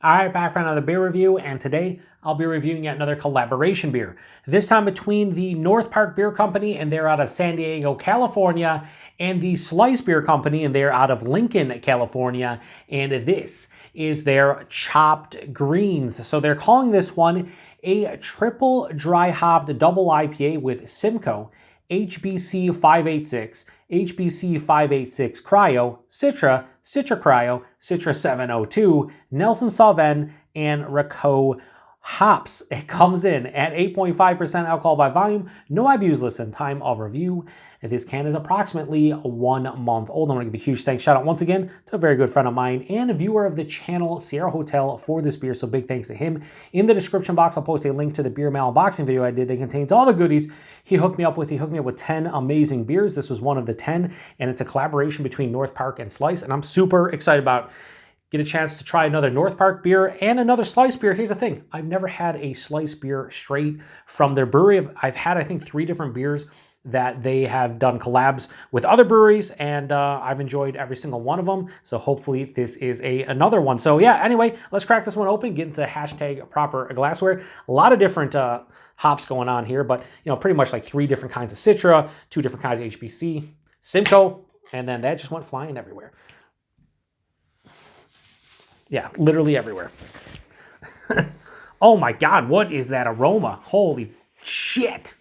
Alright, back for another beer review, and today I'll be reviewing yet another collaboration beer. This time between the North Park Beer Company, and they're out of San Diego, California, and the Slice Beer Company, and they're out of Lincoln, California, and this is their chopped greens. So they're calling this one a triple dry hopped double IPA with Simcoe, HBC-586, HBC-586 Cryo, Citra Cryo, Citra 702, Nelson Sauvin and Rakau hops. It comes in at 8.5% alcohol by volume, no IBUs listed, time of review. This can is approximately 1 month old. I want to give a huge thanks, shout out once again to a very good friend of mine and a viewer of the channel, Sierra Hotel, for this beer. So big thanks to him. In the description box, I'll post a link to the beer mail unboxing video I did that contains all the goodies he hooked me up with. He hooked me up with 10 amazing beers. This was one of the 10, and it's a collaboration between North Park and Slice, and I'm super excited about get a chance to try another North Park beer and another Slice beer. Here's the thing. I've never had a Slice beer straight from their brewery. I've had, I think, 3 different beers that they have done collabs with other breweries, and I've enjoyed every single one of them. So hopefully this is another one. So yeah, anyway, let's crack this one open, get into the hashtag proper glassware. A lot of different hops going on here, but you know, pretty much like 3 different kinds of Citra, 2 different kinds of HBC, Simcoe, and then that just went flying everywhere. Yeah, literally everywhere. Oh my God, what is that aroma? Holy shit.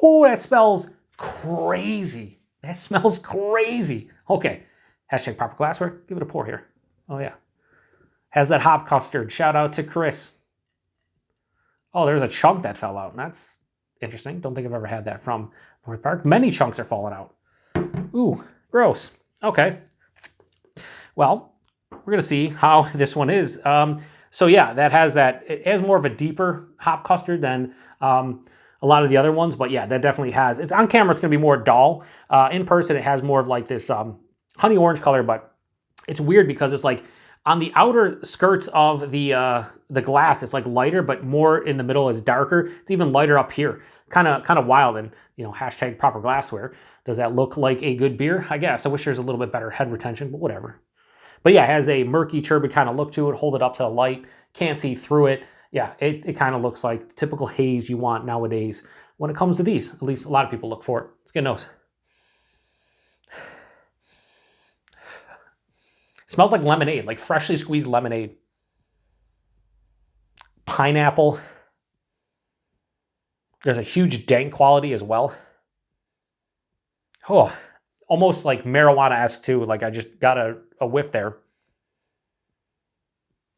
Oh, that smells crazy. That smells crazy. Okay, hashtag proper glassware. Give it a pour here. Oh yeah. Has that hop custard. Shout out to Chris. Oh, there's a chunk that fell out. That's interesting. Don't think I've ever had that from North Park. Many chunks are falling out. Ooh, gross. Okay. Well, we're going to see how this one is. So yeah, that has that. It has more of a deeper hop custard than a lot of the other ones, but yeah, that definitely has. It's on camera, it's going to be more dull. In person, it has more of like this honey orange color, but it's weird because it's like on the outer skirts of the glass, it's like lighter, but more in the middle is darker. It's even lighter up here. Kind of wild. And you know, hashtag proper glassware. Does that look like a good beer? I guess. I wish there's a little bit better head retention, but whatever. But yeah, it has a murky, turbid kind of look to it. Hold it up to the light. Can't see through it. Yeah, it kind of looks like typical haze you want nowadays when it comes to these. At least a lot of people look for it. Let's get a nose. It smells like lemonade, like freshly squeezed lemonade. Pineapple. There's a huge dank quality as well. Oh, almost like marijuana-esque too. Like I just got a whiff there.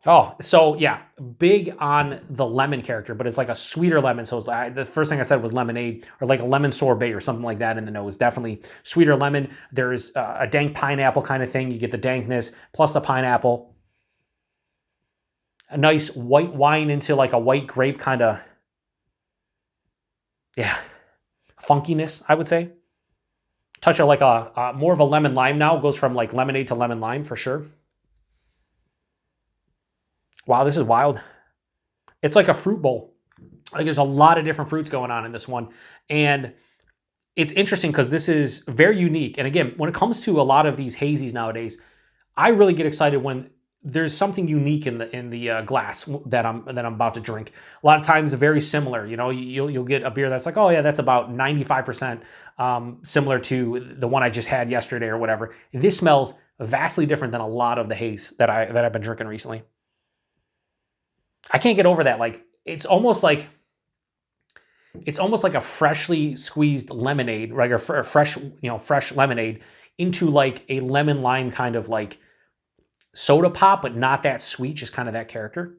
Oh, so yeah, big on the lemon character, but it's like a sweeter lemon. So it's the first thing I said was lemonade, or like a lemon sorbet or something like that in the nose. Definitely sweeter lemon. There's a dank pineapple kind of thing. You get the dankness plus the pineapple. A nice white wine into like a white grape kind of, yeah, funkiness, I would say. Touch of like a more of a lemon lime now. Goes from like lemonade to lemon lime for sure. Wow, this is wild. It's like a fruit bowl. Like there's a lot of different fruits going on in this one. And it's interesting because this is very unique. And again, when it comes to a lot of these hazies nowadays, I really get excited when there's something unique in the glass that I'm about to drink. A lot of times very similar. You know, you'll get a beer that's like, oh yeah, that's about 95% similar to the one I just had yesterday or whatever. This smells vastly different than a lot of the haze that I've been drinking recently. I can't get over that. Like it's almost like a freshly squeezed lemonade, right? Or fresh lemonade into like a lemon lime kind of like soda pop, but not that sweet, just kind of that character.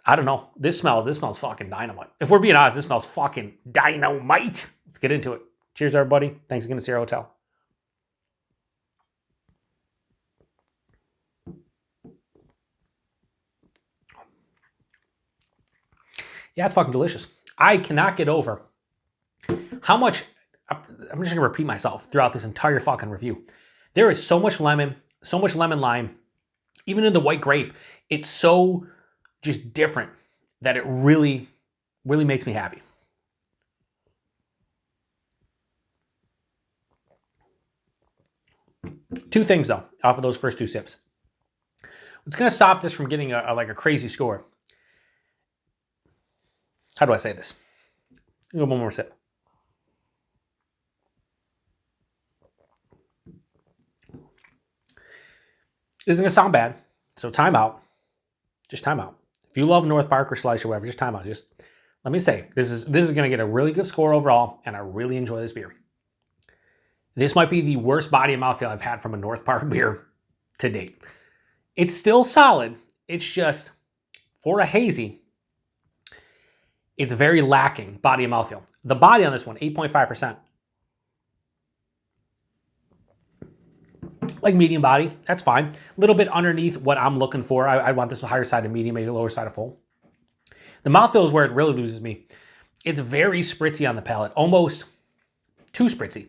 I don't know. This smells fucking dynamite. If we're being honest, this smells fucking dynamite. Let's get into it. Cheers, everybody. Thanks again to Sierra Hotel. Yeah, it's fucking delicious. I cannot get over how much, I'm just gonna repeat myself throughout this entire fucking review. There is so much lemon lime, even in the white grape. It's so just different that it really, really makes me happy. Two things though, off of those first 2 sips. What's going to stop this from getting like a crazy score? How do I say this? One more sip. This isn't going to sound bad, so time out. Just time out. If you love North Park or Slice or whatever, just time out. Just let me say, this is going to get a really good score overall, and I really enjoy this beer. This might be the worst body and mouthfeel I've had from a North Park beer to date. It's still solid. It's just, for a hazy, it's very lacking body and mouthfeel. The body on this one, 8.5%. Like medium body, that's fine. A little bit underneath what I'm looking for. I want this higher side of medium, maybe lower side of full. The mouthfeel is where it really loses me. It's very spritzy on the palate, almost too spritzy.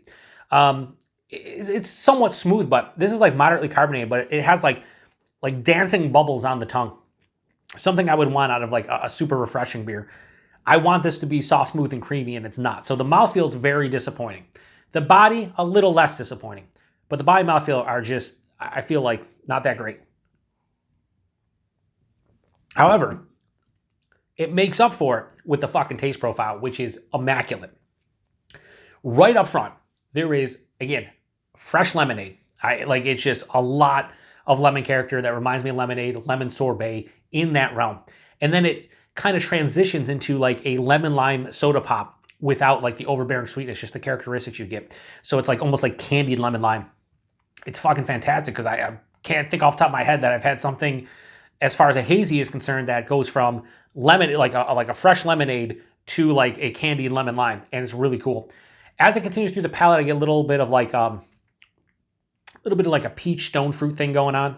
It's somewhat smooth, but this is like moderately carbonated, but it has like dancing bubbles on the tongue. Something I would want out of like a super refreshing beer. I want this to be soft, smooth, and creamy, and it's not. So the mouthfeel is very disappointing. The body, a little less disappointing. But the body and mouthfeel are just, I feel like, not that great. However, it makes up for it with the fucking taste profile, which is immaculate. Right up front, there is, again, fresh lemonade. It's just a lot of lemon character that reminds me of lemonade, lemon sorbet in that realm. And then it kind of transitions into like a lemon lime soda pop without like the overbearing sweetness, just the characteristics you get. So it's like almost like candied lemon lime. It's fucking fantastic because I can't think off the top of my head that I've had something as far as a hazy is concerned that goes from lemon, like a fresh lemonade to like a candied lemon lime, and it's really cool. As it continues through the palate, I get a little bit of like a peach stone fruit thing going on.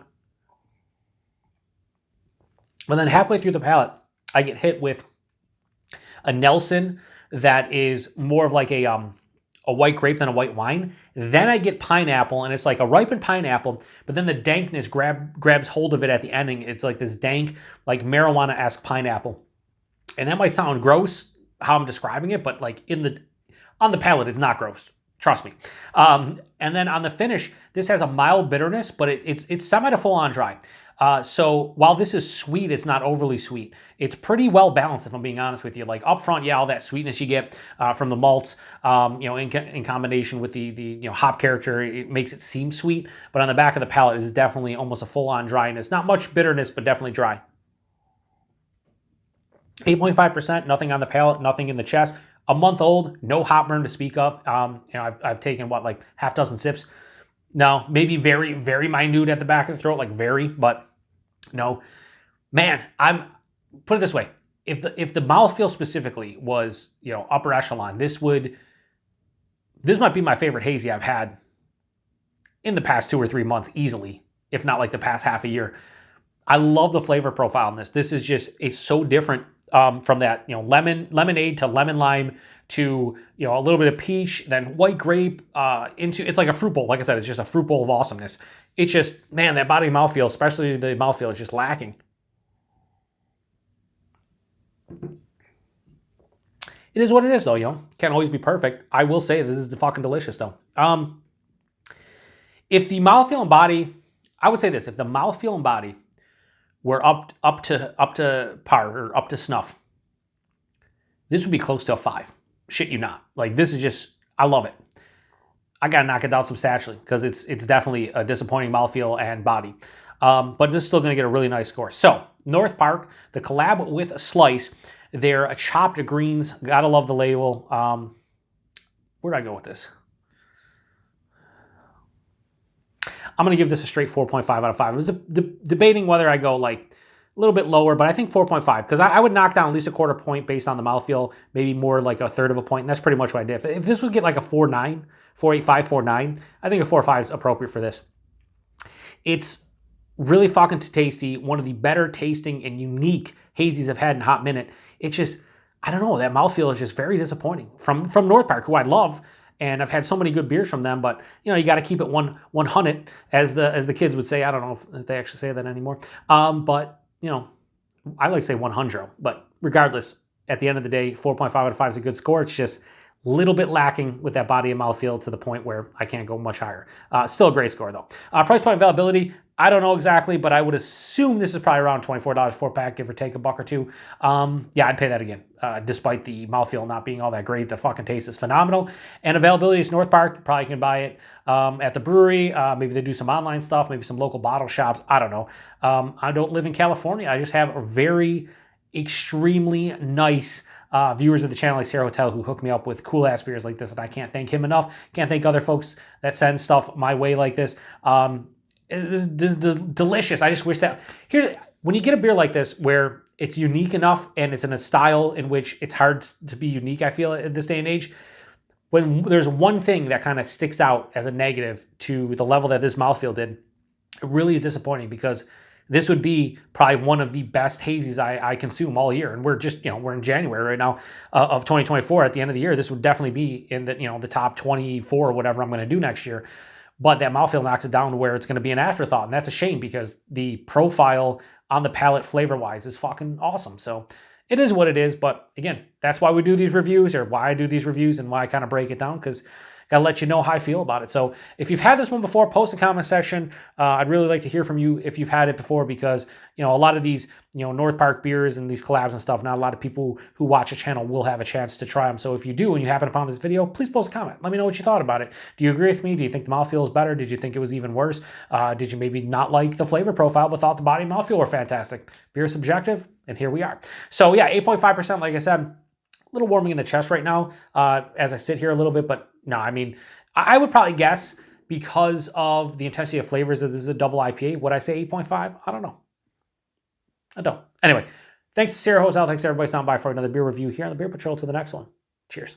But then halfway through the palate, I get hit with a Nelson that is more of like a white grape than a white wine. Then I get pineapple, and it's like a ripened pineapple, but then the dankness grabs hold of it at the ending. It's like this dank, like marijuana-esque pineapple. And that might sound gross, how I'm describing it, but like on the palate, it's not gross. Trust me. And then on the finish, this has a mild bitterness, but it's semi to full-on dry. So while this is sweet, it's not overly sweet. It's pretty well balanced, if I'm being honest with you. Like up front, yeah, all that sweetness you get from the malts, in combination with the hop character, it makes it seem sweet. But on the back of the palate is definitely almost a full-on dryness. Not much bitterness, but definitely dry. 8.5%, nothing on the palate, nothing in the chest. A month old, no hop burn to speak of. I've taken like half dozen sips. No, maybe very, very minute at the back of the throat, like very, but no. Man, put it this way. If the mouthfeel specifically was, upper echelon, this might be my favorite hazy I've had in the past 2 or 3 months easily, if not like the past half a year. I love the flavor profile in this. This is just, it's so different from that, lemonade to lemon lime to, a little bit of peach, then white grape, it's like a fruit bowl. Like I said, it's just a fruit bowl of awesomeness. It's just, man, that body mouthfeel, especially the mouthfeel, is just lacking. It is what it is, though, Can't always be perfect. I will say this is fucking delicious, though. If the mouthfeel and body, I would say this, if the mouthfeel and body were up to par or up to snuff, this would be close to a 5. Shit you not. Like, this is just, I love it. I gotta knock it down substantially because it's definitely a disappointing mouthfeel and body. But this is still gonna get a really nice score. So, North Park, the collab with a Slice, they're chopped greens. Gotta love the label. Where'd I go with this? I'm going to give this a straight 4.5 out of 5. I was debating whether I go like a little bit lower, but I think 4.5 because I would knock down at least a quarter point based on the mouthfeel, maybe more like a third of a point, and that's pretty much what I did. If this would get like a 4.9, 4.85, 4.9, I think a 4.5 is appropriate for this. It's really fucking tasty. One of the better tasting and unique hazies I've had in a hot minute. It's just, I don't know, that mouthfeel is just very disappointing from North Park, who I love. And I've had so many good beers from them, but you got to keep it 100, as the kids would say. I don't know if they actually say that anymore. But I like to say 100. But regardless, at the end of the day, 4.5 out of 5 is a good score. It's just Little bit lacking with that body and mouthfeel to the point where I can't go much higher. Still a great score though. Price point availability, I don't know exactly, but I would assume this is probably around $24 4-pack, give or take a buck or two. Yeah, I'd pay that again. Despite the mouthfeel not being all that great, the fucking taste is phenomenal. And availability is North Park. You probably can buy it at the brewery. Maybe they do some online stuff, maybe some local bottle shops. I don't know. I don't live in California. I just have a very extremely nice viewers of the channel like Sierra Hotel who hook me up with cool ass beers like this, and I can't thank him enough. Can't thank other folks that send stuff my way like this. This is delicious. I just wish that when you get a beer like this where it's unique enough and it's in a style in which it's hard to be unique, I feel at this day and age. When there's one thing that kind of sticks out as a negative to the level that this mouthfeel did, it really is disappointing because this would be probably one of the best hazies I consume all year. And we're just, we're in January right now of 2024. At the end of the year, this would definitely be in the, the top 24 or whatever I'm going to do next year. But that mouthfeel knocks it down to where it's going to be an afterthought. And that's a shame because the profile on the palate flavor-wise is fucking awesome. So it is what it is. But again, that's why we do these reviews, or why I do these reviews and why I kind of break it down, because got to let you know how I feel about it. So if you've had this one before, post a comment section. I'd really like to hear from you if you've had it before, because a lot of these North Park beers and these collabs and stuff, not a lot of people who watch a channel will have a chance to try them. So if you do and you happen upon this video, please post a comment. Let me know what you thought about it. Do you agree with me? Do you think the mouthfeel is better? Did you think it was even worse? Did you maybe not like the flavor profile but thought the body and mouthfeel were fantastic? Beer is subjective, and here we are. So yeah, 8.5%, like I said, a little warming in the chest right now as I sit here a little bit, but no, I mean, I would probably guess because of the intensity of flavors that this is a double IPA. Would I say 8.5? I don't know. I don't. Anyway, thanks to Sierra Hotel. Thanks to everybody stopping by for another beer review here on the Beer Patrol. To the next one. Cheers.